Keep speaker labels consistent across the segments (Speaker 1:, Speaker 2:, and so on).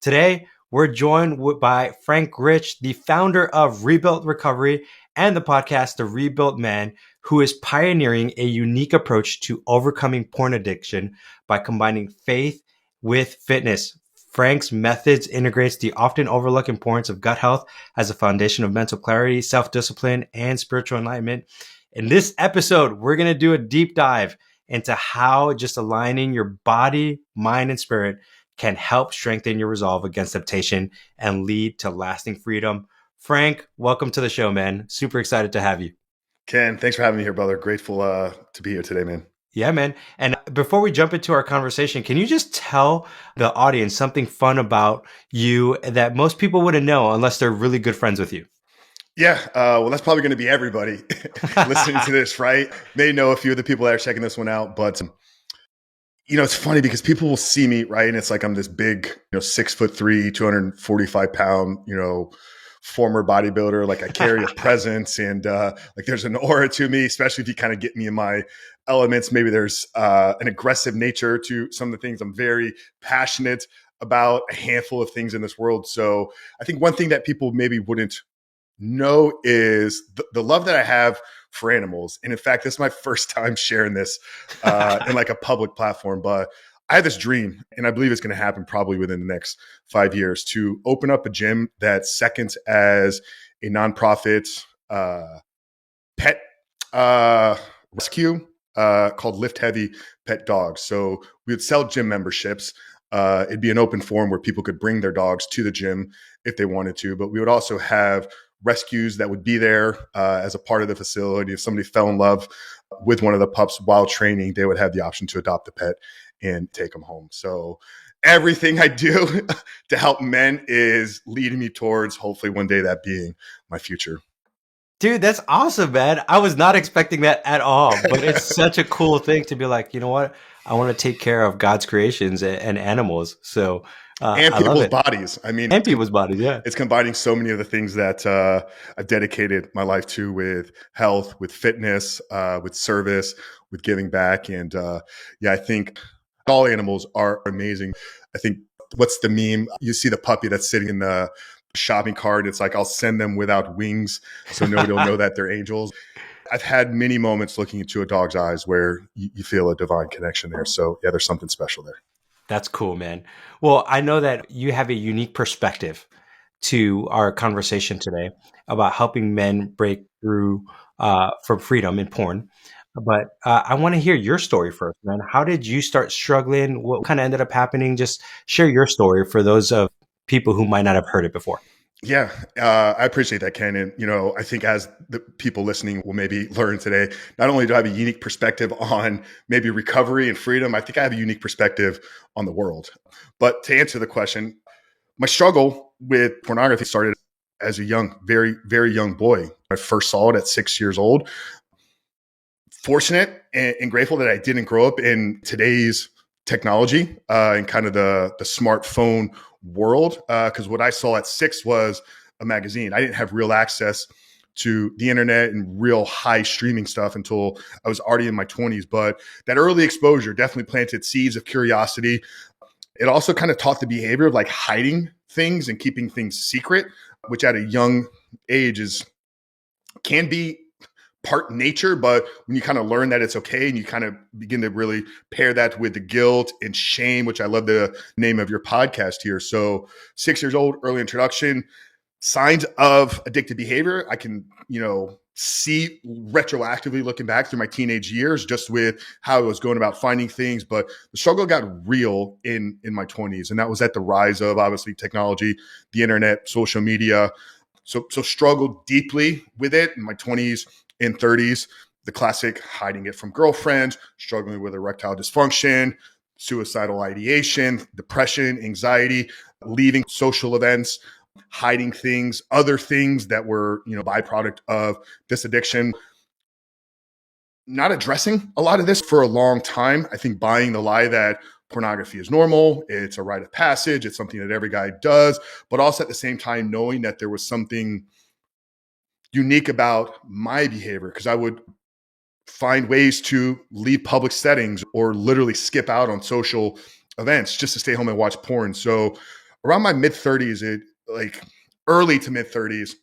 Speaker 1: Today, we're joined by Frank Rich, the founder of Rebuilt Recovery and the podcast, The Rebuilt Man, who is pioneering a unique approach to overcoming porn addiction by combining faith with fitness. Frank's methods integrates the often overlooked importance of gut health as a foundation of mental clarity, self-discipline, and spiritual enlightenment. In this episode, we're going to do a deep dive into how just aligning your body, mind, and spirit can help strengthen your resolve against temptation and lead to lasting freedom. Frank, welcome to the show, man. Super excited to have you.
Speaker 2: Ken, thanks for having me here, brother. Grateful to be here today, man.
Speaker 1: Yeah, man. And before we jump into our conversation, can you just tell the audience something fun about you that most people wouldn't know unless they're really good friends with you?
Speaker 2: Yeah, well, that's probably going to be everybody listening to this, right? May know a few of the people that are checking this one out, but it's funny because people will see me, right? And it's like I'm this big, 6'3", 245-pound, former bodybuilder. Like I carry a presence and like there's an aura to me, especially if you kind of get me in my elements. Maybe there's an aggressive nature to some of the things. I'm very passionate about a handful of things in this world. So I think one thing that people maybe wouldn't know is the love that I have for animals. And in fact, this is my first time sharing this in like a public platform, but I have this dream, and I believe it's going to happen probably within the next 5 years, to open up a gym that's second as a nonprofit pet rescue called Lift Heavy Pet Dogs. So we would sell gym memberships. It'd be an open forum where people could bring their dogs to the gym if they wanted to, but we would also have rescues that would be there as a part of the facility. If somebody fell in love with one of the pups while training, they would have the option to adopt the pet and take them home. So everything I do to help men is leading me towards hopefully one day that being my future.
Speaker 1: Dude, that's awesome, man. I was not expecting that at all, but it's such a cool thing to be like, you know what? I want to take care of God's creations and animals. So
Speaker 2: and
Speaker 1: I love
Speaker 2: people's
Speaker 1: it.
Speaker 2: bodies. I mean,
Speaker 1: And people's bodies, yeah.
Speaker 2: It's combining so many of the things that I've dedicated my life to, with health, with fitness, with service, with giving back. And I think all animals are amazing. I think what's the meme? You see the puppy that's sitting in the shopping cart. It's like, I'll send them without wings so nobody will know that they're angels. I've had many moments looking into a dog's eyes where you feel a divine connection there. So yeah, there's something special there.
Speaker 1: That's cool, man. Well, I know that you have a unique perspective to our conversation today about helping men break through from freedom in porn. But I want to hear your story first, man. How did you start struggling? What kind of ended up happening? Just share your story for those of people who might not have heard it before.
Speaker 2: Yeah, I appreciate that, Ken. And, I think as the people listening will maybe learn today, not only do I have a unique perspective on maybe recovery and freedom, I think I have a unique perspective on the world. But to answer the question, my struggle with pornography started as a very, very young boy. I first saw it at 6 years old. Fortunate and grateful that I didn't grow up in today's technology and kind of the smartphone world, because what I saw at 6 was a magazine. I didn't have real access to the internet and real high streaming stuff until I was already in my 20s. But that early exposure definitely planted seeds of curiosity. It also kind of taught the behavior of like hiding things and keeping things secret, which at a young age can be part nature, but when you kind of learn that it's okay and you kind of begin to really pair that with the guilt and shame, which I love the name of your podcast here. So 6 years old, early introduction, signs of addictive behavior. I can, see retroactively looking back through my teenage years, just with how I was going about finding things. But the struggle got real in my 20s. And that was at the rise of obviously technology, the internet, social media. So struggled deeply with it in my 20s and 30s, the classic hiding it from girlfriends, struggling with erectile dysfunction, suicidal ideation, depression, anxiety, leaving social events, hiding things, other things that were, byproduct of this addiction. Not addressing a lot of this for a long time. I think buying the lie that pornography is normal, it's a rite of passage, it's something that every guy does, but also at the same time knowing that there was something unique about my behavior, because I would find ways to leave public settings or literally skip out on social events just to stay home and watch porn. So around my mid 30s, like early to mid 30s,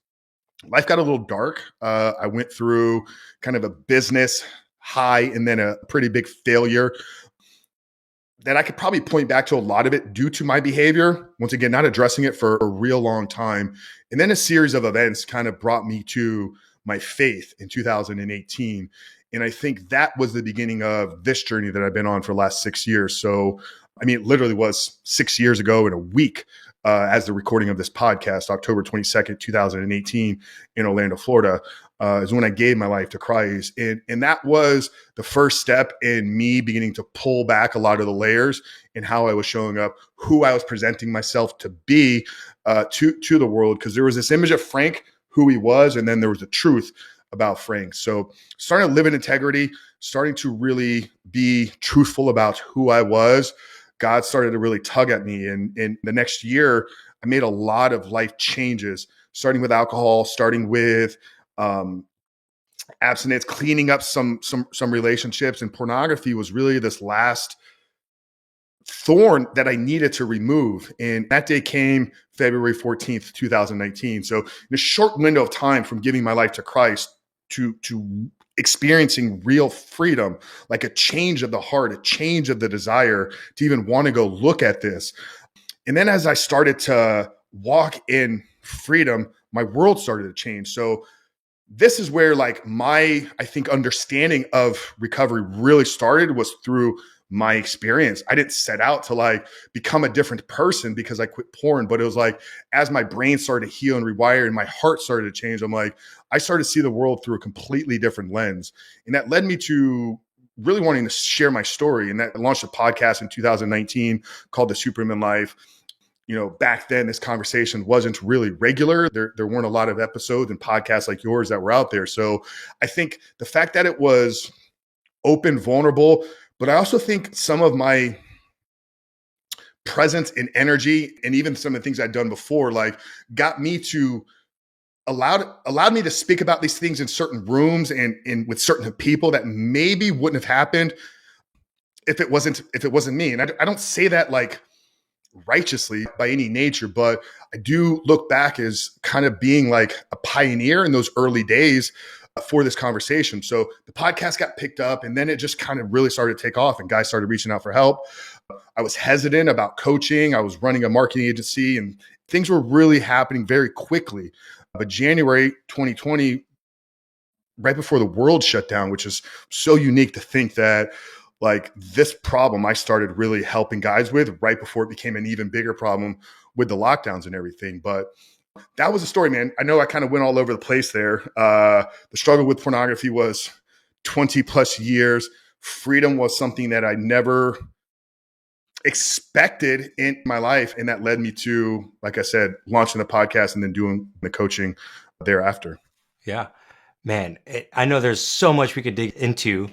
Speaker 2: life got a little dark. I went through kind of a business high and then a pretty big failure that I could probably point back to a lot of it due to my behavior. Once again, not addressing it for a real long time. And then a series of events kind of brought me to my faith in 2018. And I think that was the beginning of this journey that I've been on for the last 6 years. So, I mean, it literally was 6 years ago in a week as the recording of this podcast, October 22nd, 2018 in Orlando, Florida, is when I gave my life to Christ. And that was the first step in me beginning to pull back a lot of the layers in how I was showing up, who I was presenting myself to be to the world. Because there was this image of Frank, who he was, and then there was the truth about Frank. So starting to live in integrity, starting to really be truthful about who I was, God started to really tug at me. And in the next year, I made a lot of life changes, starting with alcohol, starting with abstinence, cleaning up some relationships, and pornography was really this last thorn that I needed to remove. And that day came February 14th, 2019. So in a short window of time from giving my life to Christ to experiencing real freedom, like a change of the heart, a change of the desire to even want to go look at this. And then as I started to walk in freedom, my world started to change. So this is where like my, I think, understanding of recovery really started, was through my experience. I didn't set out to like become a different person because I quit porn, but it was like, as my brain started to heal and rewire and my heart started to change, I'm like, I started to see the world through a completely different lens. And that led me to really wanting to share my story. And that launched a podcast in 2019 called The Superhuman Life. You know, back then this conversation wasn't really regular. There weren't a lot of episodes and podcasts like yours that were out there. So I think the fact that it was open, vulnerable, but I also think some of my presence and energy, and even some of the things I'd done before, like got me to allowed me to speak about these things in certain rooms and with certain people that maybe wouldn't have happened if it wasn't me. And I don't say that like righteously by any nature, but I do look back as kind of being like a pioneer in those early days for this conversation. So the podcast got picked up, and then it just kind of really started to take off, and guys started reaching out for help. I was hesitant about coaching. I was running a marketing agency, and things were really happening very quickly. But January 2020, right before the world shut down, which is so unique to think that like this problem I started really helping guys with right before it became an even bigger problem with the lockdowns and everything. But that was the story, man. I know I kind of went all over the place there. The struggle with pornography was 20 plus years. Freedom was something that I never expected in my life. And that led me to, like I said, launching the podcast and then doing the coaching thereafter.
Speaker 1: Yeah. Man, I know there's so much we could dig into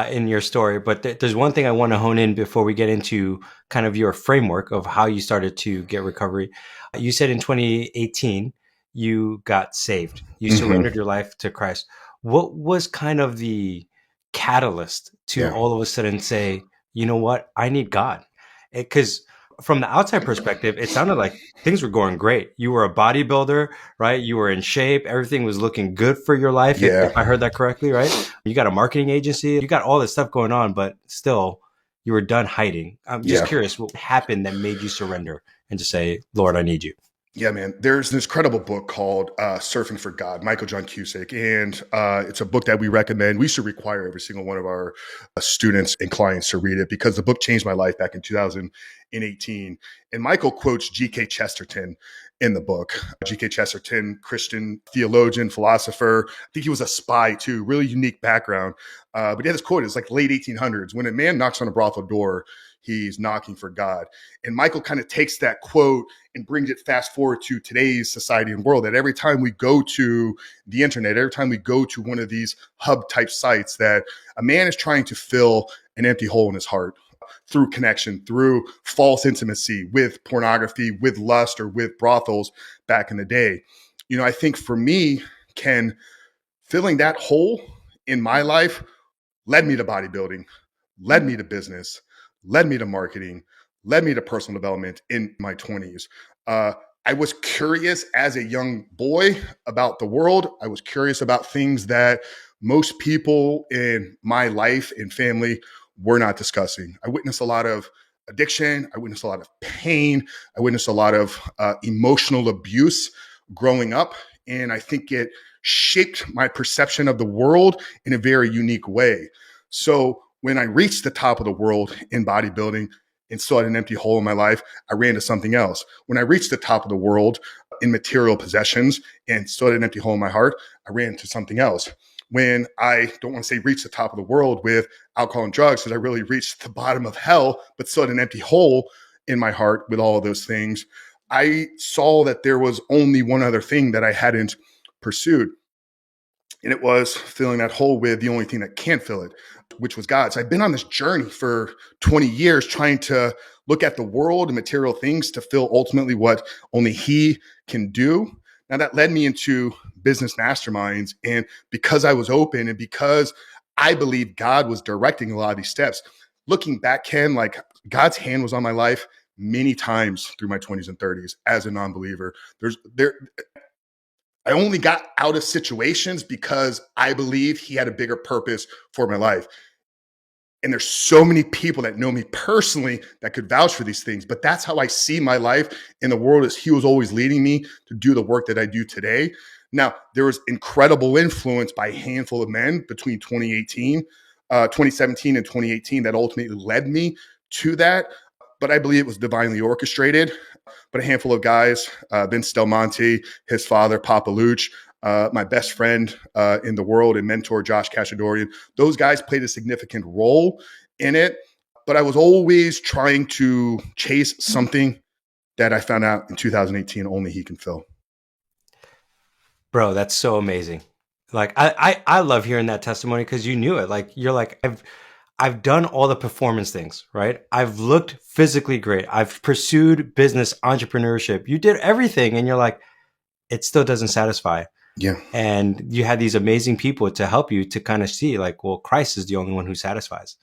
Speaker 1: in your story, but there's one thing I want to hone in before we get into kind of your framework of how you started to get recovery. You said in 2018, you got saved. You surrendered your life to Christ. What was kind of the catalyst to all of a sudden say, you know what, I need God? Because from the outside perspective, it sounded like things were going great. You were a bodybuilder, right? You were in shape. Everything was looking good for your life. If I heard that correctly, right? You got a marketing agency. You got all this stuff going on, but still you were done hiding. I'm just curious what happened that made you surrender and to say, Lord, I need you.
Speaker 2: Yeah, man. There's this incredible book called Surfing for God, Michael John Cusick. And it's a book that we recommend. We should require every single one of our students and clients to read it, because the book changed my life back in 2018. And Michael quotes G.K. Chesterton in the book. G.K. Chesterton, Christian theologian, philosopher. I think he was a spy too, really unique background. But he had this quote, it's like late 1800s. When a man knocks on a brothel door, he's knocking for God. And Michael kind of takes that quote and brings it fast forward to today's society and world, that every time we go to the internet, every time we go to one of these hub type sites, that a man is trying to fill an empty hole in his heart through connection, through false intimacy with pornography, with lust, or with brothels back in the day. You know, I think for me, Ken, filling that hole in my life led me to bodybuilding, led me to business, led me to marketing, led me to personal development in my 20s. Uh, I was curious as a young boy about the world. I was curious about things that most people in my life and family were not discussing. I witnessed a lot of addiction. I witnessed a lot of pain. I witnessed a lot of emotional abuse growing up. And I think it shaped my perception of the world in a very unique way. So when I reached the top of the world in bodybuilding and still had an empty hole in my life, I ran to something else. When I reached the top of the world in material possessions and still had an empty hole in my heart, I ran to something else. When I don't want to say reach the top of the world with alcohol and drugs, because I really reached the bottom of hell, but still had an empty hole in my heart with all of those things, I saw that there was only one other thing that I hadn't pursued. And it was filling that hole with the only thing that can fill it, which was God. So I've been on this journey for 20 years trying to look at the world and material things to fill ultimately what only He can do. Now that led me into business masterminds. And because I was open and because I believe God was directing a lot of these steps, looking back, Ken, like God's hand was on my life many times through my 20s and 30s as a non-believer. I only got out of situations because I believe He had a bigger purpose for my life. And there's so many people that know me personally that could vouch for these things. But that's how I see my life in the world, is He was always leading me to do the work that I do today. Now, there was incredible influence by a handful of men between 2017 and 2018 that ultimately led me to that. But I believe it was divinely orchestrated. But a handful of guys, Vince Del Monte, his father, Papa Luch, my best friend in the world and mentor, Josh Cachadorian, those guys played a significant role in it. But I was always trying to chase something that I found out in 2018 only He can fill.
Speaker 1: Bro, that's so amazing. Like I love hearing that testimony, because you knew it. Like you're like, I've done all the performance things, right? I've looked physically great. I've pursued business entrepreneurship. You did everything, and you're like, it still doesn't satisfy.
Speaker 2: Yeah.
Speaker 1: And you had these amazing people to help you to kind of see like, well, Christ is the only one who satisfies.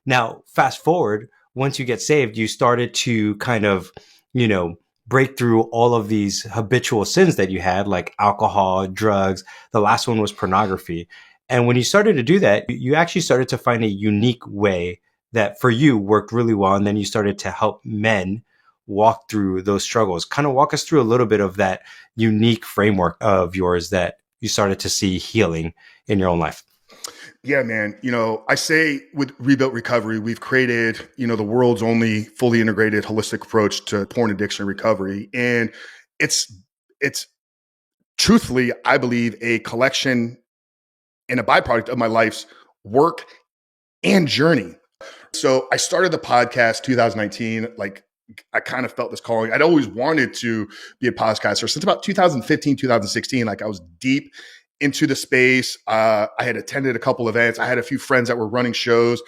Speaker 1: Now, fast forward, once you get saved, you started to kind of, break through all of these habitual sins that you had, like alcohol, drugs. The last one was pornography. And when you started to do that, you actually started to find a unique way that for you worked really well. And then you started to help men walk through those struggles. Kind of walk us through a little bit of that unique framework of yours that you started to see healing in your own life.
Speaker 2: Yeah, man. I say with Rebuilt Recovery, we've created, the world's only fully integrated holistic approach to porn addiction recovery. And it's truthfully, I believe, a collection and a byproduct of my life's work and journey. So I started the podcast 2019, like I kind of felt this calling. I'd always wanted to be a podcaster since about 2015, 2016. Like I was deep into the space. I had attended a couple events. I had a few friends that were running shows.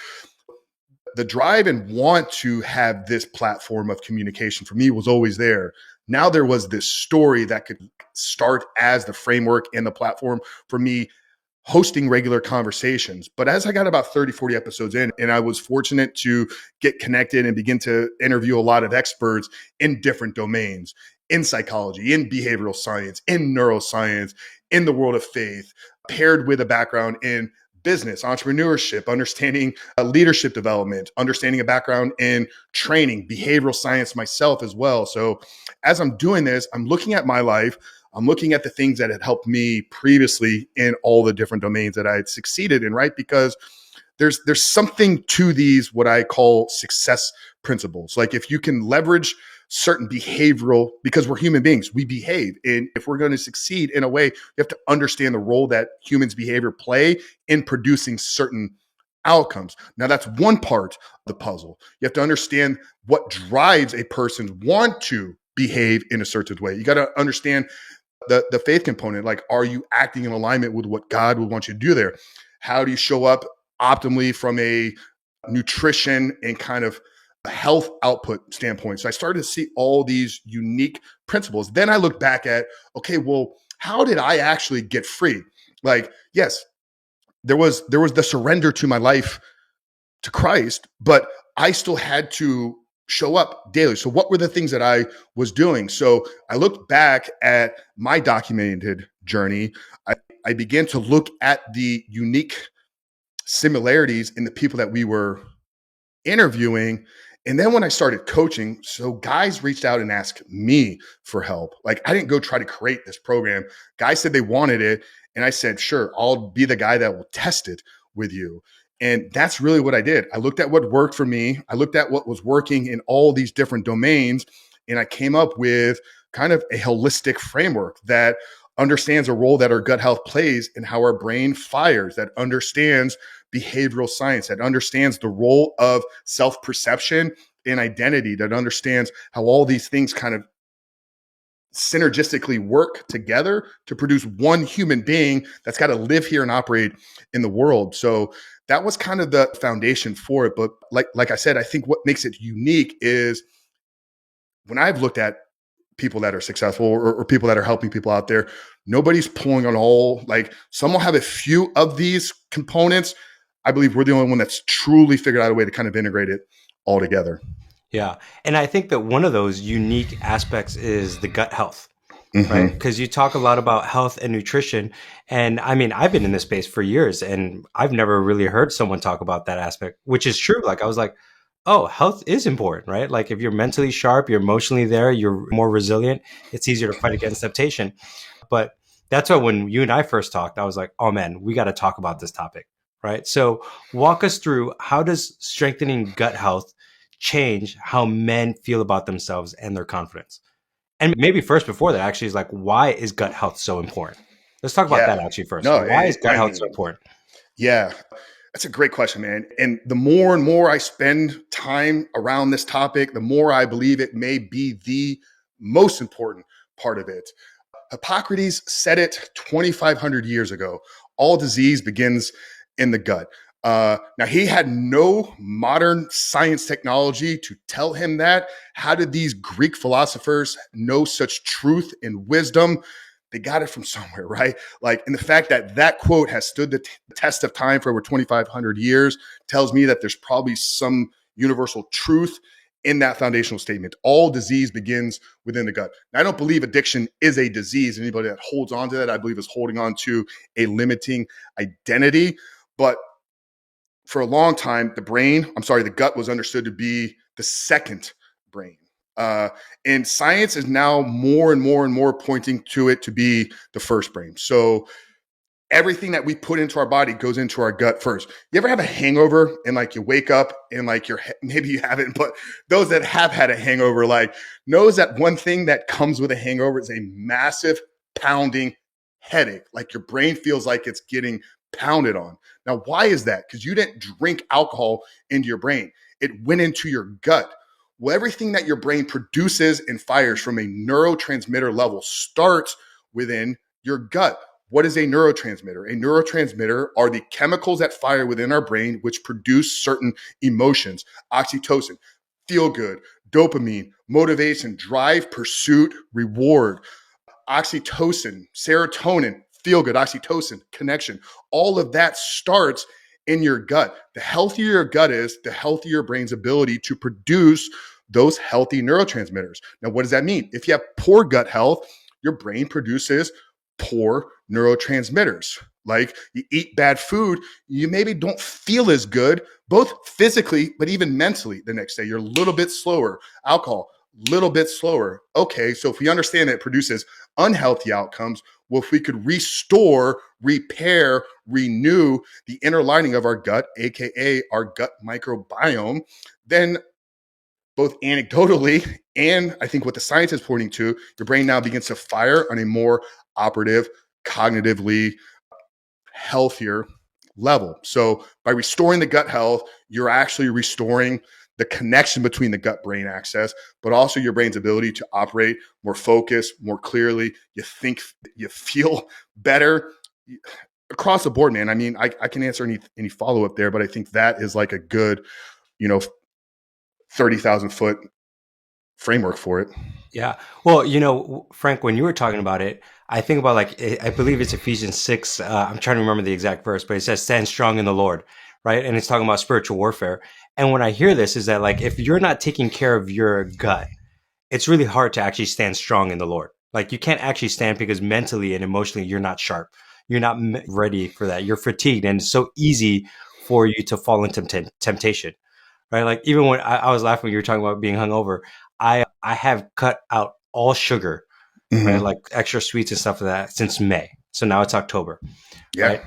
Speaker 2: The drive and want to have this platform of communication for me was always there. Now there was this story that could start as the framework and the platform for me hosting regular conversations. But as I got about 30, 40 episodes in, and I was fortunate to get connected and begin to interview a lot of experts in different domains, in psychology, in behavioral science, in neuroscience, in the world of faith, paired with a background in business, entrepreneurship, understanding leadership development, understanding a background in training, behavioral science myself as well. So as I'm doing this, I'm looking at my life. I'm looking at the things that had helped me previously in all the different domains that I had succeeded in, right? Because there's something to these, what I call success principles. Like if you can leverage certain behavioral, because we're human beings, we behave. And if we're going to succeed in a way, you have to understand the role that humans' behavior play in producing certain outcomes. Now that's one part of the puzzle. You have to understand what drives a person want to behave in a certain way. You got to understand the faith component. Like, are you acting in alignment with what God would want you to do there? How do you show up optimally from a nutrition and kind of health output standpoint? So I started to see all these unique principles. Then I looked back at, okay, well, how did I actually get free? Like, yes, there was the surrender to my life to Christ, but I still had to show up daily. So what were the things that I was doing? So I looked back at my documented journey. I began to look at the unique similarities in the people that we were interviewing. And then when I started coaching, so guys reached out and asked me for help. Like, I didn't go try to create this program. Guys said they wanted it. And I said, sure, I'll be the guy that will test it with you. And that's really what I did. I looked at what worked for me. I looked at what was working in all these different domains. And I came up with kind of a holistic framework that understands a role that our gut health plays in how our brain fires, that understands behavioral science, that understands the role of self-perception and identity, that understands how all these things kind of synergistically work together to produce one human being that's got to live here and operate in the world. So that was kind of the foundation for it. But like I said, I think what makes it unique is when I've looked at people that are successful or people that are helping people out there, nobody's pulling on all, like some will have a few of these components. I believe we're the only one that's truly figured out a way to kind of integrate it all together.
Speaker 1: Yeah. And I think that one of those unique aspects is the gut health,
Speaker 2: Mm-hmm.
Speaker 1: right? Because you talk a lot about health and nutrition. And I mean, I've been in this space for years and I've never really heard someone talk about that aspect, which is true. Like I was like, oh, health is important, right? Like if you're mentally sharp, you're emotionally there, you're more resilient, it's easier to fight against temptation. But that's why when you and I first talked, I was like, oh man, we got to talk about this topic, right? So walk us through, how does strengthening gut health change how men feel about themselves and their confidence? And maybe first before that actually is like, why is gut health so important? Let's talk about that actually first.
Speaker 2: No,
Speaker 1: why is gut health so important?
Speaker 2: Yeah, that's a great question, man. And the more and more I spend time around this topic, the more I believe it may be the most important part of it. Hippocrates said it 2,500 years ago. All disease begins in the gut. Now, he had no modern science technology to tell him that. How did these Greek philosophers know such truth and wisdom? They got it from somewhere, right? Like, and the fact that that quote has stood the test of time for over 2,500 years tells me that there's probably some universal truth in that foundational statement. All disease begins within the gut. Now, I don't believe addiction is a disease. Anybody that holds on to that, I believe, is holding on to a limiting identity. But for a long time, the gut was understood to be the second brain. And science is now more and more and more pointing to it to be the first brain. So everything that we put into our body goes into our gut first. You ever have a hangover and like you wake up and like maybe you haven't, but those that have had a hangover, like knows that one thing that comes with a hangover is a massive pounding headache. Like your brain feels like it's getting pounded on. Now, why is that? Because you didn't drink alcohol into your brain. It went into your gut. Well, everything that your brain produces and fires from a neurotransmitter level starts within your gut. What is a neurotransmitter? A neurotransmitter are the chemicals that fire within our brain, which produce certain emotions: oxytocin, feel good, dopamine, motivation, drive, pursuit, reward, oxytocin, serotonin, feel good, oxytocin, connection. All of that starts in your gut. The healthier your gut is, the healthier your brain's ability to produce those healthy neurotransmitters. Now, what does that mean? If you have poor gut health, your brain produces poor neurotransmitters. Like you eat bad food, you maybe don't feel as good, both physically, but even mentally the next day. You're a little bit slower. Alcohol, little bit slower. Okay, so if we understand that it produces unhealthy outcomes, well, if we could restore, repair, renew the inner lining of our gut, aka our gut microbiome, then both anecdotally and I think what the science is pointing to, your brain now begins to fire on a more operative, cognitively healthier level. So by restoring the gut health, you're actually restoring the connection between the gut-brain axis, but also your brain's ability to operate more focused, more clearly. You think, you feel better across the board, man. I mean, I can answer any follow-up there, but I think that is like a good, 30,000 foot framework for it.
Speaker 1: Yeah. Well, Frank, when you were talking about it, I think about I believe it's Ephesians 6. I'm trying to remember the exact verse, but it says, stand strong in the Lord, right? And it's talking about spiritual warfare. And when I hear this is that like, if you're not taking care of your gut, it's really hard to actually stand strong in the Lord. Like you can't actually stand because mentally and emotionally, you're not sharp. You're not ready for that. You're fatigued, and it's so easy for you to fall into temptation, right? Like even when I was laughing when you were talking about being hungover, I have cut out all sugar, right?
Speaker 2: Mm-hmm.
Speaker 1: Like extra sweets and stuff like that since May. So now it's October,
Speaker 2: Yeah.
Speaker 1: right?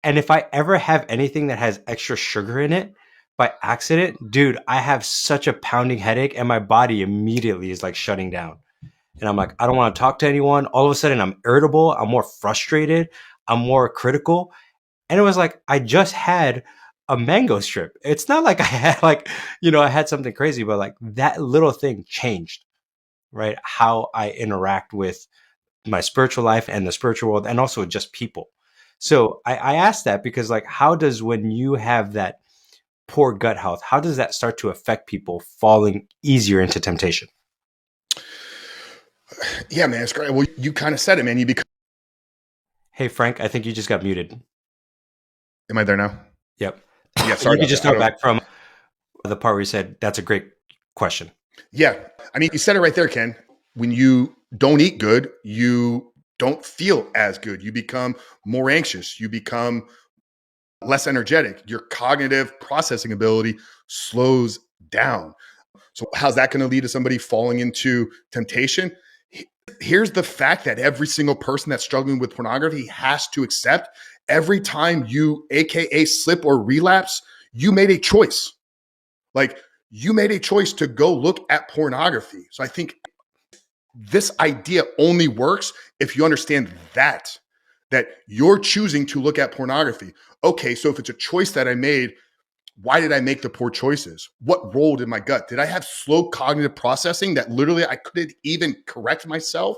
Speaker 1: And if I ever have anything that has extra sugar in it by accident, dude, I have such a pounding headache and my body immediately is like shutting down. And I'm like, I don't want to talk to anyone. All of a sudden, I'm irritable. I'm more frustrated. I'm more critical. And it was like, I just had a mango strip. It's not like I had like, I had something crazy, but like that little thing changed, right? How I interact with my spiritual life and the spiritual world and also just people. So I asked that because like, how does when you have that poor gut health, how does that start to affect people falling easier into temptation?
Speaker 2: Yeah, man, it's great. Well, you kind of said it, man. You become.
Speaker 1: Hey, Frank, I think you just got muted.
Speaker 2: Am I there now?
Speaker 1: Yep.
Speaker 2: Yeah,
Speaker 1: You
Speaker 2: sorry
Speaker 1: could
Speaker 2: about
Speaker 1: just
Speaker 2: that. I
Speaker 1: start
Speaker 2: don't.
Speaker 1: back from the part where you said, that's a great question.
Speaker 2: Yeah, I mean, you said it right there, Ken. When you don't eat good, you don't feel as good. You become more anxious. You become less energetic. Your cognitive processing ability slows down. So, how's that going to lead to somebody falling into temptation? Here's the fact that every single person that's struggling with pornography has to accept every time you, AKA, slip or relapse, you made a choice. Like, you made a choice to go look at pornography. So, I think this idea only works if you understand that you're choosing to look at pornography. Okay, so if it's a choice that I made, why did I make the poor choices? What role did my gut? Did I have slow cognitive processing that literally I couldn't even correct myself?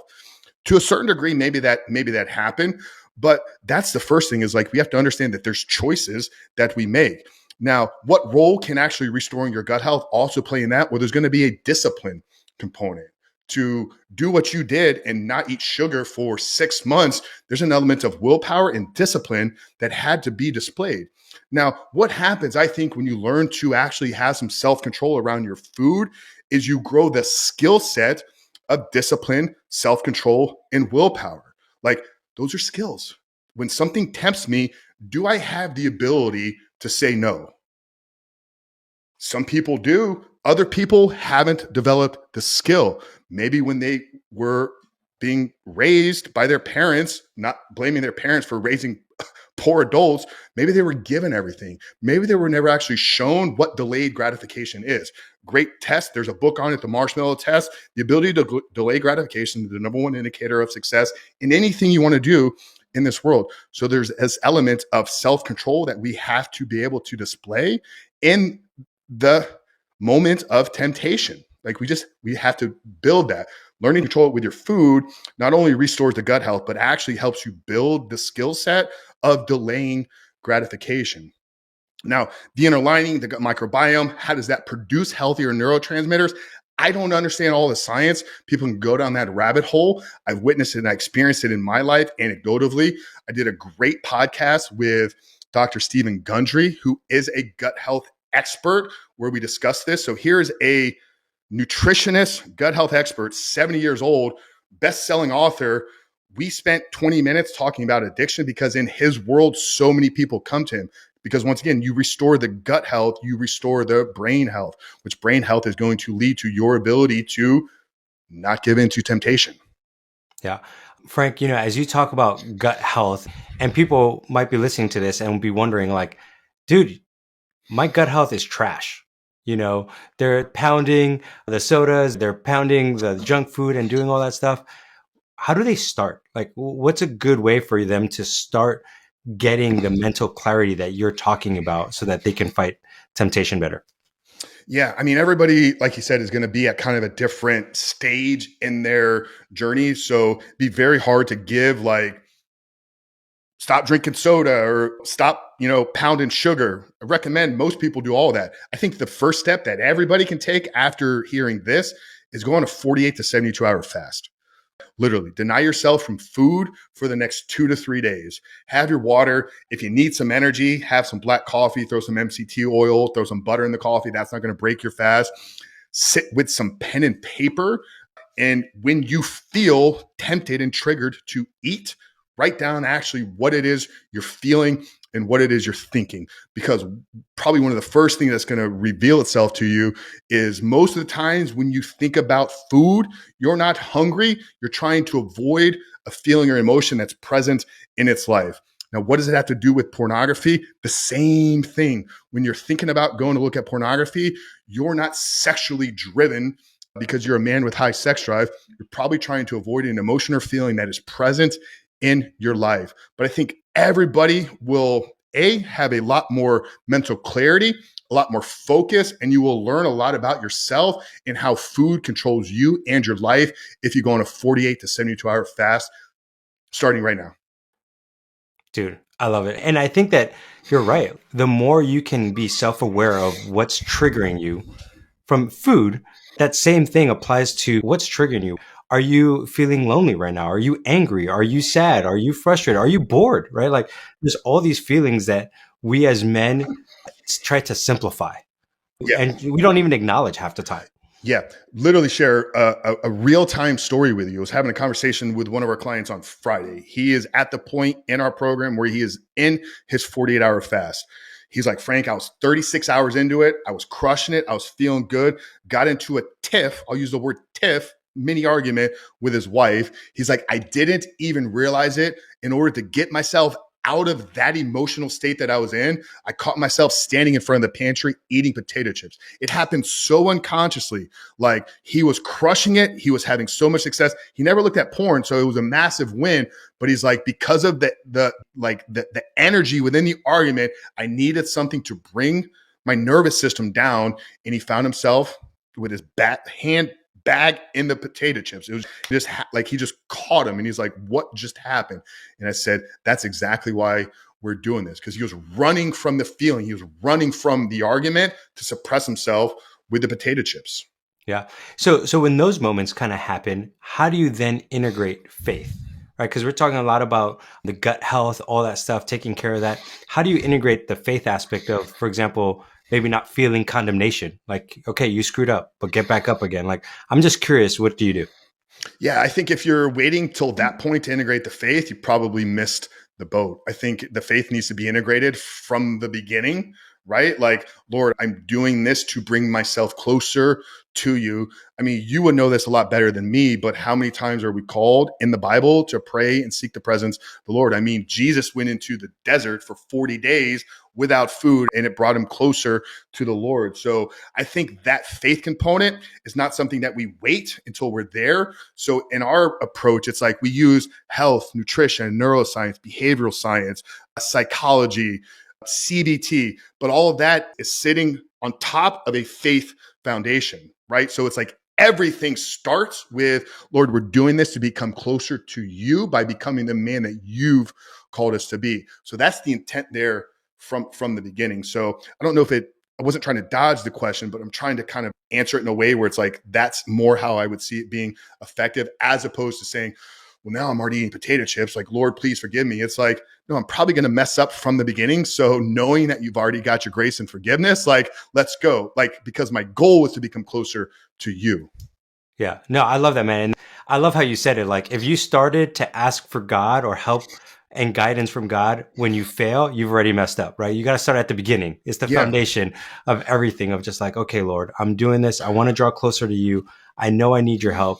Speaker 2: To a certain degree, maybe that happened, but that's the first thing is like we have to understand that there's choices that we make. Now, what role can actually restoring your gut health also play in that? Well, there's going to be a discipline component to do what you did and not eat sugar for 6 months. There's an element of willpower and discipline that had to be displayed. Now, what happens, I think, when you learn to actually have some self-control around your food is you grow the skill set of discipline, self-control, and willpower. Like those are skills. When something tempts me, do I have the ability to say no? Some people do. Other people haven't developed the skill. Maybe when they were being raised by their parents, not blaming their parents for raising poor adults, maybe they were given everything. Maybe they were never actually shown what delayed gratification is. Great test. There's a book on it, the marshmallow test. The ability to delay gratification is the number one indicator of success in anything you want to do in this world. So there's this element of self-control that we have to be able to display in the moment of temptation. Like we have to build that. Learning to control it with your food not only restores the gut health, but actually helps you build the skill set of delaying gratification. Now, the inner lining, the gut microbiome, how does that produce healthier neurotransmitters? I don't understand all the science. People can go down that rabbit hole. I've witnessed it and I experienced it in my life anecdotally. I did a great podcast with Dr. Stephen Gundry, who is a gut health expert, where we discussed this. So here's a nutritionist, gut health expert, 70 years old, best-selling author. We spent 20 minutes talking about addiction because in his world, so many people come to him. Because once again, you restore the gut health, you restore the brain health, which brain health is going to lead to your ability to not give in to temptation.
Speaker 1: Yeah. Frank, as you talk about gut health, and people might be listening to this and be wondering, like, dude, my gut health is trash. They're pounding the sodas, they're pounding the junk food and doing all that stuff. How do they start? Like, what's a good way for them to start getting the mental clarity that you're talking about so that they can fight temptation better?
Speaker 2: Yeah, I mean, everybody, like you said, is going to be at kind of a different stage in their journey. So it'd be very hard to give like, stop drinking soda or stop, pounding sugar. I recommend most people do all of that. I think the first step that everybody can take after hearing this is go on a 48 to 72 hour fast. Literally, deny yourself from food for the next 2 to 3 days. Have your water. If you need some energy, have some black coffee, throw some MCT oil, throw some butter in the coffee. That's not going to break your fast. Sit with some pen and paper. And when you feel tempted and triggered to eat, write down actually what it is you're feeling and what it is you're thinking. Because probably one of the first things that's going to reveal itself to you is most of the times when you think about food, you're not hungry. You're trying to avoid a feeling or emotion that's present in its life. Now, what does it have to do with pornography? The same thing. When you're thinking about going to look at pornography, you're not sexually driven because you're a man with high sex drive. You're probably trying to avoid an emotion or feeling that is present in your life. But I think everybody will have a lot more mental clarity, a lot more focus, and you will learn a lot about yourself and how food controls you and your life if you go on a 48 to 72 hour fast starting right now.
Speaker 1: Dude, I love it. And I think that you're right. The more you can be self-aware of what's triggering you from food, that same thing applies to what's triggering you. Are you feeling lonely right now? Are you angry? Are you sad? Are you frustrated? Are you bored? Right? Like there's all these feelings that we as men try to simplify.
Speaker 2: Yeah.
Speaker 1: And we don't even acknowledge half the time.
Speaker 2: Yeah, literally share a real-time story with you. I was having a conversation with one of our clients on Friday. He is at the point in our program where he is in his 48-hour fast. He's like, Frank, I was 36 hours into it. I was crushing it. I was feeling good. Got into a tiff. I'll use the word tiff, mini argument with his wife. He's like, I didn't even realize it. In order to get myself out of that emotional state that I was in, I caught myself standing in front of the pantry eating potato chips. It happened so unconsciously. Like he was crushing it. He was having so much success. He never looked at porn, so it was a massive win. But he's like, because of the energy within the argument, I needed something to bring my nervous system down. And he found himself with his hand bag in the potato chips. It was just like he just caught him and he's like, what just happened? And I said, that's exactly why we're doing this, because he was running from the feeling. He was running from the argument to suppress himself with the potato chips.
Speaker 1: Yeah. So when those moments kind of happen, how do you then integrate faith? Right? Because we're talking a lot about the gut health, all that stuff, taking care of that. How do you integrate the faith aspect of, for example, maybe not feeling condemnation? Like, okay, you screwed up, but get back up again. Like, I'm just curious, what do you do?
Speaker 2: Yeah, I think if you're waiting till that point to integrate the faith, you probably missed the boat. I think the faith needs to be integrated from the beginning, right? Like, Lord, I'm doing this to bring myself closer to you. I mean, you would know this a lot better than me, but how many times are we called in the Bible to pray and seek the presence of the Lord? I mean, Jesus went into the desert for 40 days without food, and it brought him closer to the Lord. So I think that faith component is not something that we wait until we're there. So in our approach, it's like we use health, nutrition, neuroscience, behavioral science, psychology, CBT, but all of that is sitting on top of a faith foundation, right? So it's like everything starts with, Lord, we're doing this to become closer to you by becoming the man that you've called us to be. So that's the intent there from the beginning. So I don't know if I wasn't trying to dodge the question, but I'm trying to kind of answer it in a way where it's like, that's more how I would see it being effective, as opposed to saying, well, now I'm already eating potato chips. Like, Lord, please forgive me. It's like, no, I'm probably going to mess up from the beginning. So knowing that you've already got your grace and forgiveness, like, let's go. Like, because my goal was to become closer to you.
Speaker 1: Yeah, no, I love that, man. And I love how you said it. Like, if you started to ask for God or help and guidance from God when you fail, you've already messed up, right? You got to start at the beginning. It's the foundation of everything, of just like, okay, Lord, I'm doing this. I want to draw closer to you. I know I need your help.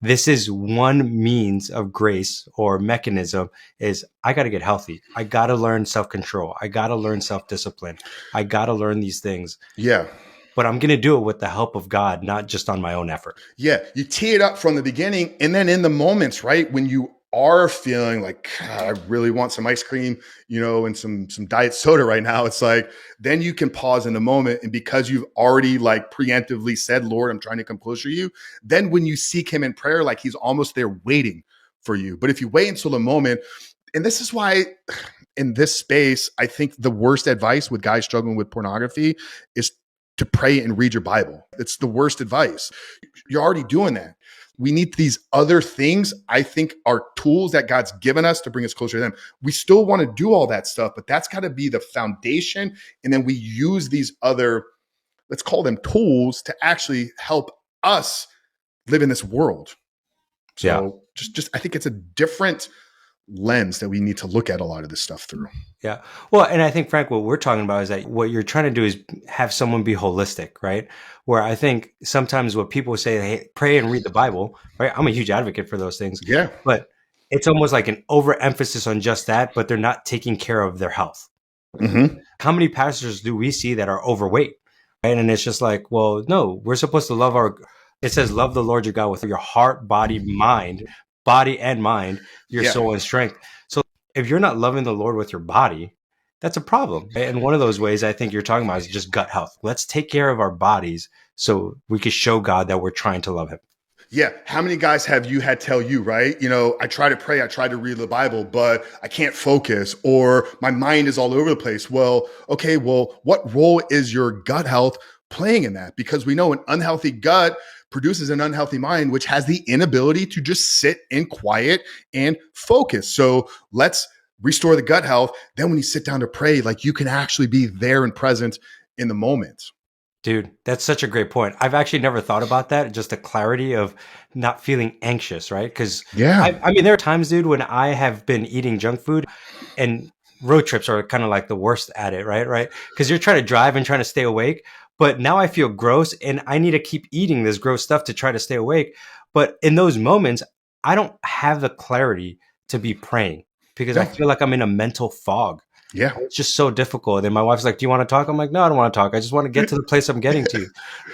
Speaker 1: This is one means of grace or mechanism is I got to get healthy. I got to learn self-control. I got to learn self-discipline. I got to learn these things.
Speaker 2: Yeah.
Speaker 1: But I'm going to do it with the help of God, not just on my own effort.
Speaker 2: Yeah. You tee it up from the beginning. And then in the moments, right, when you are feeling like, I really want some ice cream, and some diet soda right now, it's like, then you can pause in the moment. And because you've already like preemptively said, Lord, I'm trying to come closer to you. Then when you seek him in prayer, like he's almost there waiting for you. But if you wait until the moment, and this is why in this space, I think the worst advice with guys struggling with pornography is to pray and read your Bible. It's the worst advice. You're already doing that. we need these other things, I think, are tools that God's given us to bring us closer to them. We still want to do all that stuff, but that's got to be the foundation. And then we use these other, let's call them tools, to actually help us live in this world. So just I think it's a different lens that we need to look at a lot of this stuff through.
Speaker 1: Yeah. Well, and I think, Frank, what we're talking about is that what you're trying to do is have someone be holistic, right? Where I think sometimes what people say, hey, pray and read the Bible, right? I'm a huge advocate for those things.
Speaker 2: Yeah.
Speaker 1: But it's almost like an overemphasis on just that, but they're not taking care of their health.
Speaker 2: Mm-hmm.
Speaker 1: How many pastors do we see that are overweight? Right? And it's just like, well, no, we're supposed to love it says, love the Lord your God with your heart, body and mind, your soul and strength. So if you're not loving the Lord with your body, that's a problem. And one of those ways I think you're talking about is just gut health. Let's take care of our bodies so we can show God that we're trying to love him.
Speaker 2: Yeah. How many guys have you had tell you, right? I try to pray, I try to read the Bible, but I can't focus, or my mind is all over the place. Well, okay, what role is your gut health playing in that? Because we know an unhealthy gut produces an unhealthy mind, which has the inability to just sit in quiet and focus. So let's restore the gut health. Then when you sit down to pray, like, you can actually be there and present in the moment.
Speaker 1: Dude, that's such a great point. I've actually never thought about that. Just the clarity of not feeling anxious, right? Because I mean, there are times, dude, when I have been eating junk food, and road trips are kind of like the worst at it, right? Because you're trying to drive and trying to stay awake. But now I feel gross and I need to keep eating this gross stuff to try to stay awake. But in those moments, I don't have the clarity to be praying because I feel like I'm in a mental fog.
Speaker 2: Yeah.
Speaker 1: It's just so difficult. And my wife's like, do you want to talk? I'm like, no, I don't want to talk. I just want to get to the place I'm getting to.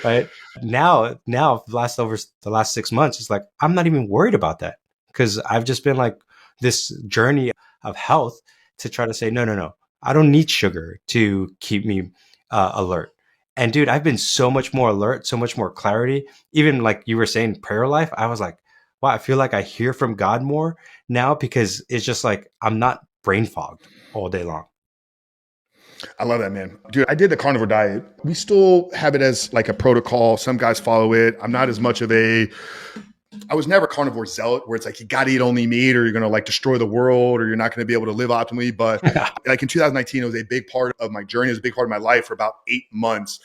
Speaker 1: Right. Now, over the last 6 months, it's like, I'm not even worried about that because I've just been like this journey of health to try to say, no. I don't need sugar to keep me alert. And dude, I've been so much more alert, so much more clarity. Even like you were saying, prayer life, I was like, wow, I feel like I hear from God more now because it's just like I'm not brain fogged all day long.
Speaker 2: I love that, man. Dude, I did the carnivore diet. We still have it as like a protocol. Some guys follow it. I'm not as much of I was never a carnivore zealot where it's like, you got to eat only meat or you're going to like destroy the world or you're not going to be able to live optimally. But like in 2019, it was a big part of my journey. It was a big part of my life for about 8 months.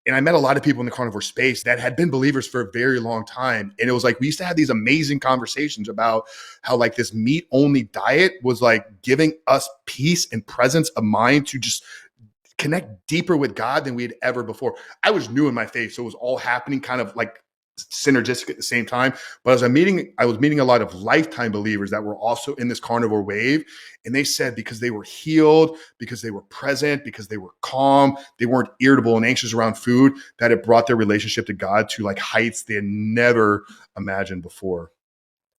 Speaker 2: And I met a lot of people in the carnivore space that had been believers for a very long time. And it was like, we used to have these amazing conversations about how like this meat only diet was like giving us peace and presence of mind to just connect deeper with God than we had ever before. I was new in my faith. So it was all happening kind of like synergistic at the same time. But as I was meeting a lot of lifetime believers that were also in this carnivore wave. And they said because they were healed, because they were present, because they were calm, they weren't irritable and anxious around food, that it brought their relationship to God to like heights they had never imagined before.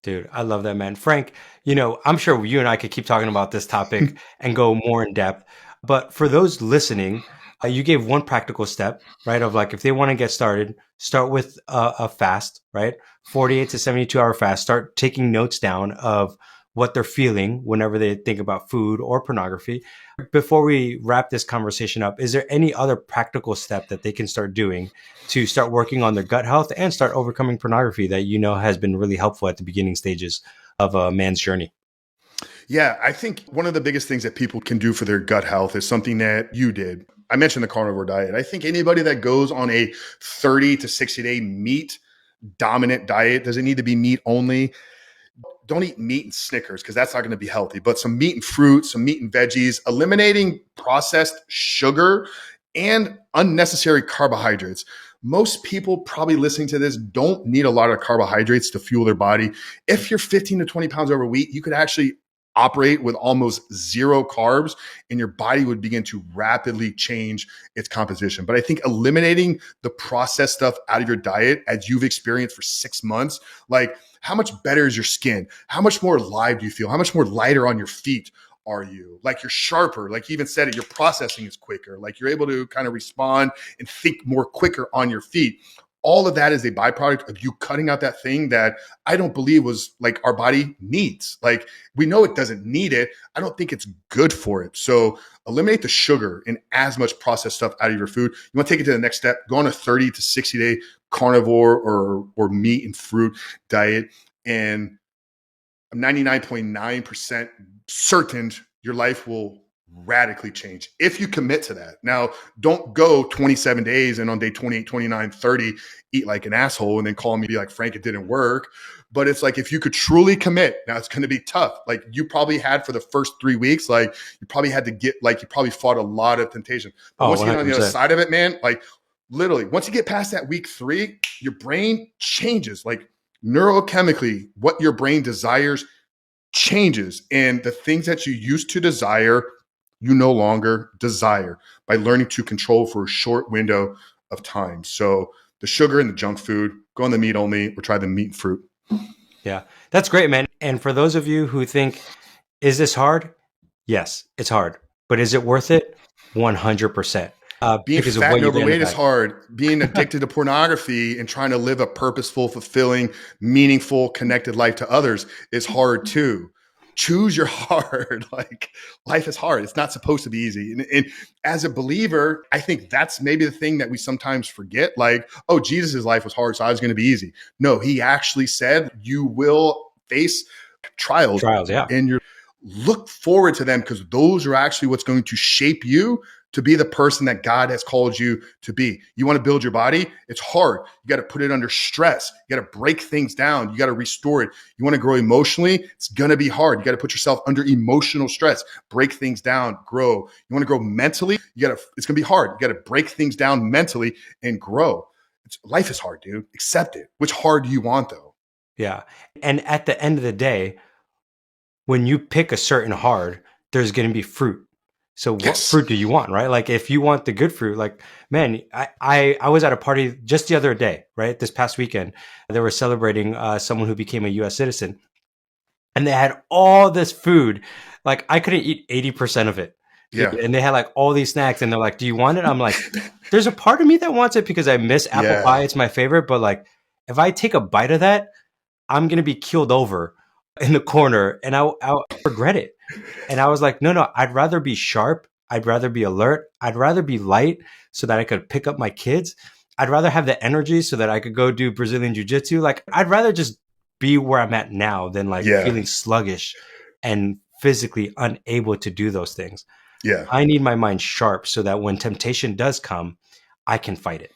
Speaker 1: Dude, I love that, man. Frank, I'm sure you and I could keep talking about this topic and go more in depth. But for those listening, you gave one practical step, right? Of like, if they want to get started, start with a fast, right? 48 to 72 hour fast. Start taking notes down of what they're feeling whenever they think about food or pornography. Before we wrap this conversation up, is there any other practical step that they can start doing to start working on their gut health and start overcoming pornography that has been really helpful at the beginning stages of a man's journey?
Speaker 2: Yeah, I think one of the biggest things that people can do for their gut health is something that you did. I mentioned the carnivore diet. I think anybody that goes on a 30 to 60 day meat dominant diet, doesn't need to be meat only. Don't eat meat and Snickers because that's not going to be healthy, but some meat and fruit, some meat and veggies, eliminating processed sugar and unnecessary carbohydrates. Most people probably listening to this don't need a lot of carbohydrates to fuel their body. If you're 15 to 20 pounds overweight, you could actually operate with almost zero carbs and your body would begin to rapidly change its composition. But I think eliminating the processed stuff out of your diet, as you've experienced for 6 months, like how much better is your skin? How much more alive do you feel? How much more lighter on your feet are you? Like you're sharper, like you even said it, your processing is quicker, like you're able to kind of respond and think more quicker on your feet. all of that is a byproduct of you cutting out that thing that I don't believe was like our body needs. Like we know it doesn't need it. I don't think it's good for it. So eliminate the sugar and as much processed stuff out of your food. You want to take it to the next step, go on a 30 to 60 day carnivore or meat and fruit diet. And I'm 99.9% certain your life will radically change if you commit to that. Now, don't go 27 days and on day 28, 29, 30, eat like an asshole and then call me be like, Frank, it didn't work. But it's like, if you could truly commit, now it's going to be tough. Like you probably had for the first 3 weeks, like you probably had to get, like you probably fought a lot of temptation. But once you get on the other side of it, man, like literally once you get past that week 3, your brain changes. Like neurochemically, what your brain desires changes. And the things that you used to desire, you no longer desire by learning to control for a short window of time. So the sugar and the junk food, go on the meat only or try the meat and fruit.
Speaker 1: Yeah, that's great, man. And for those of you who think, is this hard? Yes, it's hard. But is it worth it? 100%.
Speaker 2: Being fat and overweight is hard. Being addicted to pornography and trying to live a purposeful, fulfilling, meaningful, connected life to others is hard too. Choose your hard. Like life is hard. It's not supposed to be easy. And as a believer, I think that's maybe the thing that we sometimes forget. Like, oh, Jesus' life was hard, so I was going to be easy. No, he actually said you will face trials.
Speaker 1: Yeah.
Speaker 2: And you look forward to them because those are actually what's going to shape you to be the person that God has called you to be. You want to build your body? It's hard. You got to put it under stress. You got to break things down. You got to restore it. You want to grow emotionally? It's going to be hard. You got to put yourself under emotional stress, break things down, grow. You want to grow mentally? It's going to be hard. You got to break things down mentally and grow. Life is hard, dude. Accept it. Which hard do you want though?
Speaker 1: Yeah. And at the end of the day, when you pick a certain hard, there's going to be fruit. So what fruit do you want, right? Like if you want the good fruit, like, man, I was at a party just the other day, right? This past weekend, they were celebrating someone who became a US citizen and they had all this food. Like I couldn't eat 80% of it.
Speaker 2: Yeah.
Speaker 1: And they had like all these snacks and they're like, do you want it? I'm like, there's a part of me that wants it because I miss apple pie. It's my favorite. But like, if I take a bite of that, I'm going to be keeled over in the corner and I'll regret it. And I was like, no, I'd rather be sharp. I'd rather be alert. I'd rather be light so that I could pick up my kids. I'd rather have the energy so that I could go do Brazilian jiu-jitsu. Like I'd rather just be where I'm at now than like feeling sluggish and physically unable to do those things.
Speaker 2: Yeah.
Speaker 1: I need my mind sharp so that when temptation does come, I can fight it.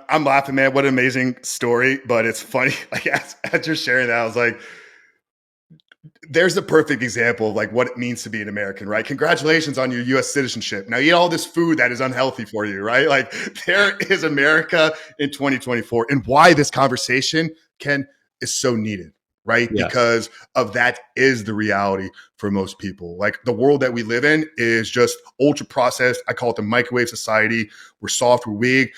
Speaker 2: I'm laughing, man. What an amazing story. But it's funny. Like as you're sharing that, I was like, there's a perfect example of like what it means to be an American, right? Congratulations on your US citizenship. Now eat all this food that is unhealthy for you, right? Like there is America in 2024 and why this conversation, Ken, is so needed, right?
Speaker 1: Yes.
Speaker 2: Because of that is the reality for most people. Like the world that we live in is just ultra processed. I call it the microwave society. We're soft, we're weak.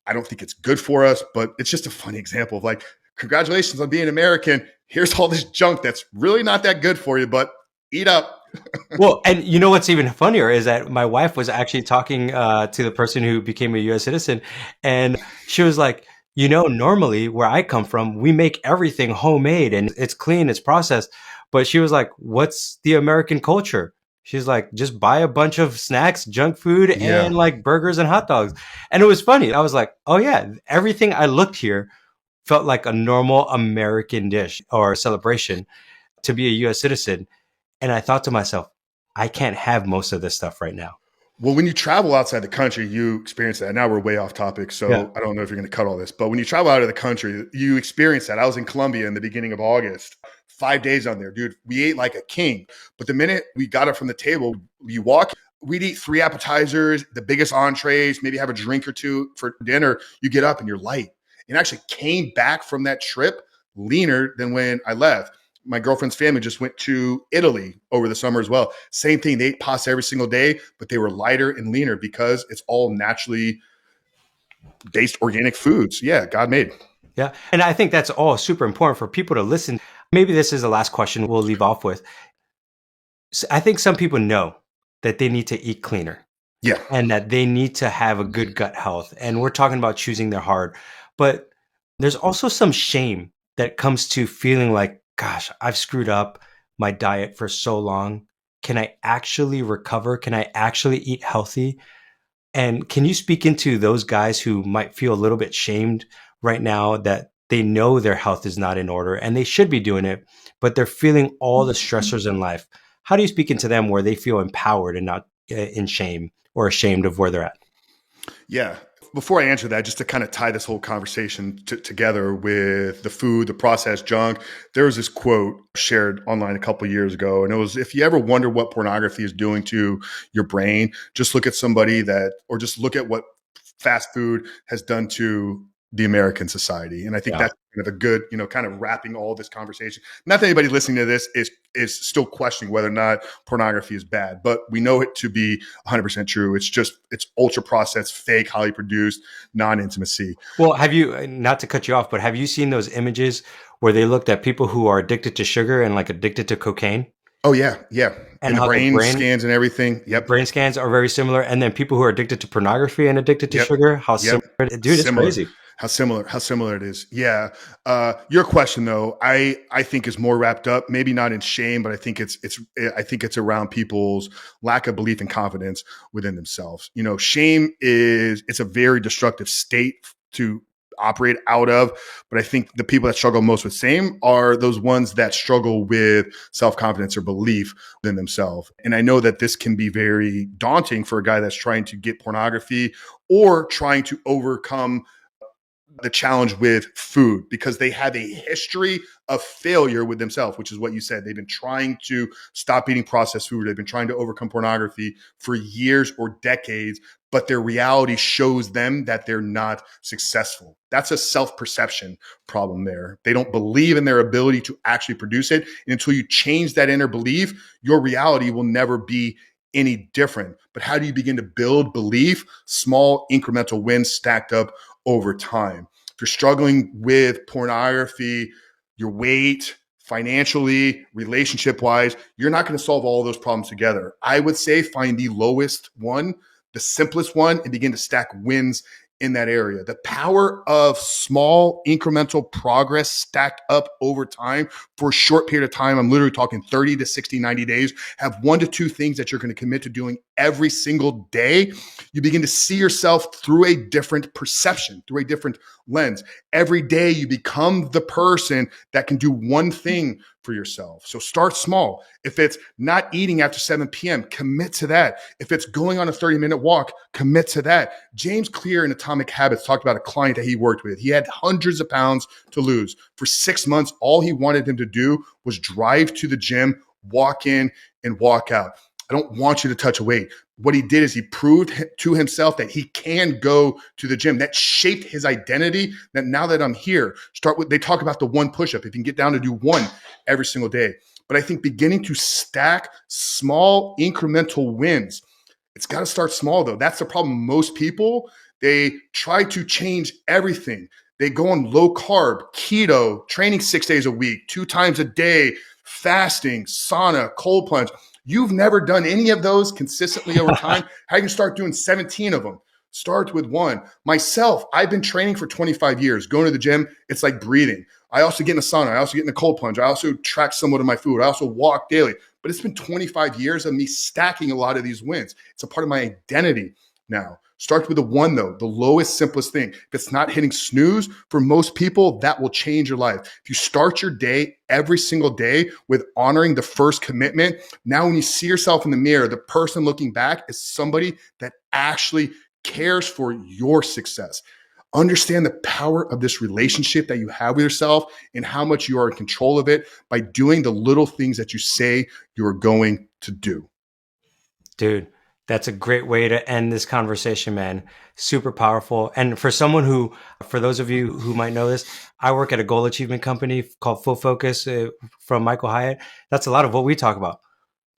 Speaker 2: I don't think it's good for us, but it's just a funny example of like, congratulations on being American. Here's all this junk that's really not that good for you, but eat up.
Speaker 1: Well, and you know what's even funnier is that my wife was actually talking to the person who became a US citizen, and she was like, you know, normally where I come from, we make everything homemade and it's clean, it's processed. But she was like, what's the American culture? She's like, just buy a bunch of snacks, junk food, and like burgers and hot dogs. And it was funny. I was like, oh yeah, everything I looked here felt like a normal American dish or celebration to be a US citizen. And I thought to myself, I can't have most of this stuff right now.
Speaker 2: Well, when you travel outside the country, you experience that. Now we're way off topic, so I don't know if you're going to cut all this. But when you travel out of the country, you experience that. I was in Colombia in the beginning of August, 5 days on there, dude. We ate like a king. But the minute we got up from the table, you walk, we'd eat 3 appetizers, the biggest entrees, maybe have a drink or 2 for dinner. You get up and you're light. And actually came back from that trip leaner than when I left. My girlfriend's family just went to Italy over the summer as well. Same thing. They ate pasta every single day, but they were lighter and leaner because it's all naturally based organic foods. Yeah, God made.
Speaker 1: Yeah. And I think that's all super important for people to listen. Maybe this is the last question we'll leave off with. So I think some people know that they need to eat cleaner.
Speaker 2: Yeah.
Speaker 1: And that they need to have a good gut health. And we're talking about choosing their hard. But there's also some shame that comes to feeling like, gosh, I've screwed up my diet for so long. Can I actually recover? Can I actually eat healthy? And can you speak into those guys who might feel a little bit shamed right now that they know their health is not in order and they should be doing it, but they're feeling all the stressors in life? How do you speak into them where they feel empowered and not in shame or ashamed of where they're at?
Speaker 2: Yeah. Before I answer that, just to kind of tie this whole conversation together with the food, the processed junk, there was this quote shared online a couple of years ago, and it was, if you ever wonder what pornography is doing to your brain, just look at somebody or just look at what fast food has done to the American society. And I think
Speaker 1: Yeah.
Speaker 2: that's kind of a good, kind of wrapping all this conversation. Not that anybody listening to this is still questioning whether or not pornography is bad, but we know it to be 100% true. It's ultra processed, fake, highly produced, non-intimacy.
Speaker 1: Well, have you, not to cut you off, but have you seen those images where they looked at people who are addicted to sugar and like addicted to cocaine?
Speaker 2: Oh yeah, yeah.
Speaker 1: And
Speaker 2: And the
Speaker 1: how
Speaker 2: brain scans and everything. Yep.
Speaker 1: brain scans are very similar. And then people who are addicted to pornography and addicted to
Speaker 2: Yep.
Speaker 1: sugar, how
Speaker 2: Yep.
Speaker 1: similar, dude, it's
Speaker 2: Similar.
Speaker 1: crazy.
Speaker 2: How similar it is. Yeah. Your question though, I think is more wrapped up, maybe not in shame, but I think it's around people's lack of belief and confidence within themselves. Shame it's a very destructive state to operate out of, but I think the people that struggle most with shame are those ones that struggle with self-confidence or belief within themselves. And I know that this can be very daunting for a guy that's trying to get pornography or trying to overcome the challenge with food, because they have a history of failure with themselves, which is what you said. They've been trying to stop eating processed food. They've been trying to overcome pornography for years or decades, but their reality shows them that they're not successful. That's a self-perception problem there. They don't believe in their ability to actually produce it. And until you change that inner belief, your reality will never be any different. But how do you begin to build belief? Small incremental wins stacked up over time. If you're struggling with pornography, your weight, financially, relationship wise, you're not going to solve all of those problems together. I would say find the lowest one, the simplest one, and begin to stack wins in that area. The power of small incremental progress stacked up over time for a short period of time. I'm literally talking 30 to 60, 90 days. Have 1 to 2 things that you're going to commit to doing every single day. You begin to see yourself through a different perception, through a different lens. Every day you become the person that can do one thing for yourself. So start small. If it's not eating after 7 p.m., commit to that. If it's going on a 30-minute walk, commit to that. James Clear in Atomic Habits talked about a client that he worked with. He had hundreds of pounds to lose. For 6 months, all he wanted him to do was drive to the gym, walk in and walk out. I don't want you to touch a weight. What he did is he proved to himself that he can go to the gym. That shaped his identity. That now that I'm here, they talk about the one push-up. If you can get down to do one every single day. But I think beginning to stack small incremental wins. It's got to start small though. That's the problem. Most people, they try to change everything. They go on low carb, keto, training 6 days a week, 2 times a day, fasting, sauna, cold plunge. You've never done any of those consistently over time. How you can start doing 17 of them? Start with one. Myself, I've been training for 25 years. Going to the gym, it's like breathing. I also get in the sauna. I also get in the cold plunge. I also track somewhat of my food. I also walk daily. But it's been 25 years of me stacking a lot of these wins. It's a part of my identity now. Start with the one though, the lowest, simplest thing. If it's not hitting snooze, for most people, that will change your life. If you start your day every single day with honoring the first commitment, now when you see yourself in the mirror, the person looking back is somebody that actually cares for your success. Understand the power of this relationship that you have with yourself and how much you are in control of it by doing the little things that you say you're going to do.
Speaker 1: Dude, that's a great way to end this conversation, man. Super powerful. And for those of you who might know this, I work at a goal achievement company called Full Focus from Michael Hyatt. That's a lot of what we talk about.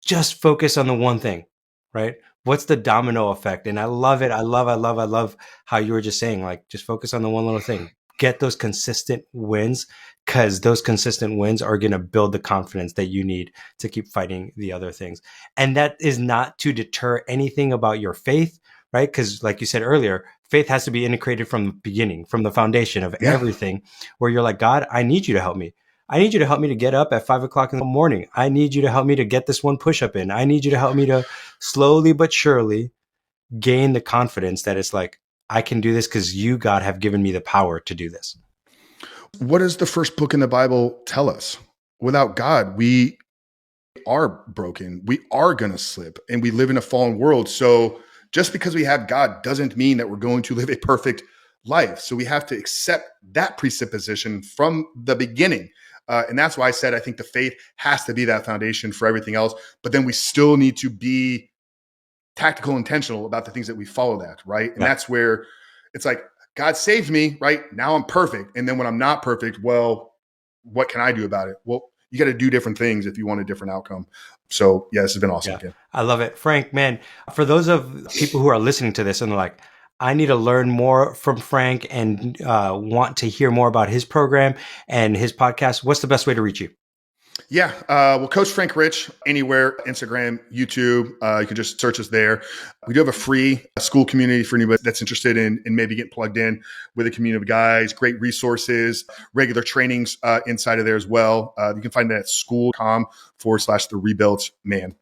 Speaker 1: Just focus on the one thing, right? What's the domino effect? And I love it. I love how you were just saying, like, just focus on the one little thing. Get those consistent wins, because those consistent wins are going to build the confidence that you need to keep fighting the other things. And that is not to deter anything about your faith right? Because like you said earlier, faith has to be integrated from the beginning, from the foundation of everything, where you're like, God, I need you to help me. I need you to help me to get up at 5 o'clock in the morning. I need you to help me to get this one push-up in. I need you to help me to slowly but surely gain the confidence that it's like, I can do this because you, God, have given me the power to do this.
Speaker 2: What does the first book in the Bible tell us? Without God, we are broken. We are going to slip, and we live in a fallen world. So just because we have God doesn't mean that we're going to live a perfect life. So we have to accept that presupposition from the beginning. And that's why I said I think the faith has to be that foundation for everything else. But then we still need to be tactical, intentional about the things that we follow that, right? And that's where it's like, God saved me, right? Now I'm perfect. And then when I'm not perfect, well, what can I do about it? Well, you got to do different things if you want a different outcome. So yeah, this has been awesome.
Speaker 1: Yeah. I love it. Frank, man, for those of people who are listening to this and they're like, I need to learn more from Frank and want to hear more about his program and his podcast, what's the best way to reach you?
Speaker 2: Yeah. Well, Coach Frank Rich, anywhere, Instagram, YouTube, you can just search us there. We do have a free school community for anybody that's interested in maybe getting plugged in with a community of guys, great resources, regular trainings inside of there as well. You can find that at school.com/the rebuilt man.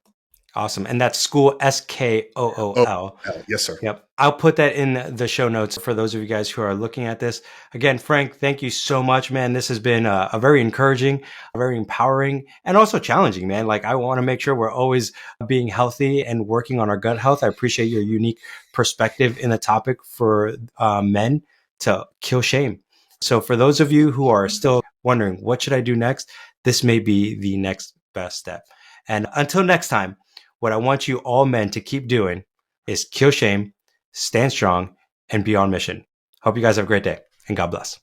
Speaker 1: Awesome. And that's school, SKOOL.
Speaker 2: Yes, sir.
Speaker 1: Yep. I'll put that in the show notes for those of you guys who are looking at this. Again, Frank, thank you so much, man. This has been a very encouraging, very empowering, and also challenging, man. Like, I want to make sure we're always being healthy and working on our gut health. I appreciate your unique perspective in the topic for men to kill shame. So for those of you who are still wondering, what should I do next? This may be the next best step. And until next time, what I want you all men to keep doing is kill shame, stand strong, and be on mission. Hope you guys have a great day, and God bless.